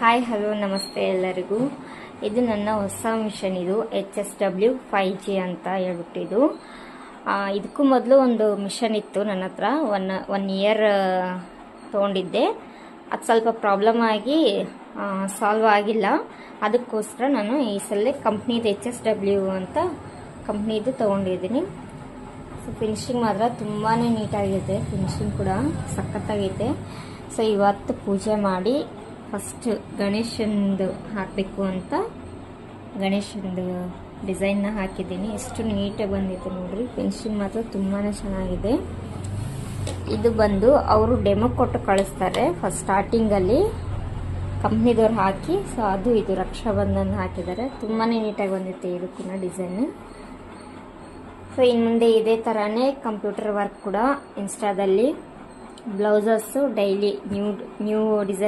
Hi hello ನಮಸ್ತೆ ಎಲ್ಲರಿಗೂ. ಇದು ನನ್ನ ಹೊಸ ಮಿಷನ್. ಇದು HSW 5G ಅಂತ ಹೇಳ್ಬಿಟ್ಟಿದ್ದು. ಇದಕ್ಕೂ ಮೊದಲು ಒಂದು ಮಿಷನ್ ಇತ್ತು ನನ್ನ ಹತ್ರ. ಒನ್ ಇಯರ್ ತೊಗೊಂಡಿದ್ದೆ. ಅದು ಸ್ವಲ್ಪ ಪ್ರಾಬ್ಲಮ್ ಆಗಿ ಸಾಲ್ವ್ ಆಗಿಲ್ಲ. ಅದಕ್ಕೋಸ್ಕರ ನಾನು ಈ ಸಲ ಕಂಪ್ನಿದು HSW ಅಂತ ಕಂಪ್ನಿದು ತೊಗೊಂಡಿದ್ದೀನಿ. ಸೊ ಫಿನಿಶಿಂಗ್ ಮಾತ್ರ ತುಂಬಾ ನೀಟಾಗಿದೆ. ಫಿನಿಶಿಂಗ್ ಕೂಡ ಸಖತ್ತಾಗೈತೆ. ಸೊ ಇವತ್ತು ಪೂಜೆ ಮಾಡಿ ಫಸ್ಟ್ ಗಣೇಶಂದು ಹಾಕಬೇಕು ಅಂತ ಗಣೇಶಂದು ಡಿಸೈನ್ನ ಹಾಕಿದ್ದೀನಿ. ಎಷ್ಟು ನೀಟಾಗಿ ಬಂದಿತ್ತು ನೋಡ್ರಿ. ಫಿನಿಶಿಂಗ್ ಮಾತ್ರ ತುಂಬಾ ಚೆನ್ನಾಗಿದೆ. ಇದು ಬಂದು ಅವರು ಡೆಮೋ ಕೊಟ್ಟು ಕಳಿಸ್ತಾರೆ ಫಸ್ಟ್ ಸ್ಟಾರ್ಟಿಂಗಲ್ಲಿ ಕಂಪ್ನಿದವ್ರು ಹಾಕಿ. ಸೊ ಅದು ಇದು ರಕ್ಷಾಬಂಧನ ಹಾಕಿದ್ದಾರೆ. ತುಂಬಾ ನೀಟಾಗಿ ಬಂದಿತ್ತು ಇದಕ್ಕೂ ಡಿಸೈನ್. ಸೊ ಇನ್ನು ಮುಂದೆ ಇದೇ ಥರನೇ ಕಂಪ್ಯೂಟರ್ ವರ್ಕ್ ಕೂಡ ಇನ್ಸ್ಟಾದಲ್ಲಿ ಬ್ಲೌಸಸ್ಸು ಡೈಲಿ ನ್ಯೂ ಡಿಸೈನ್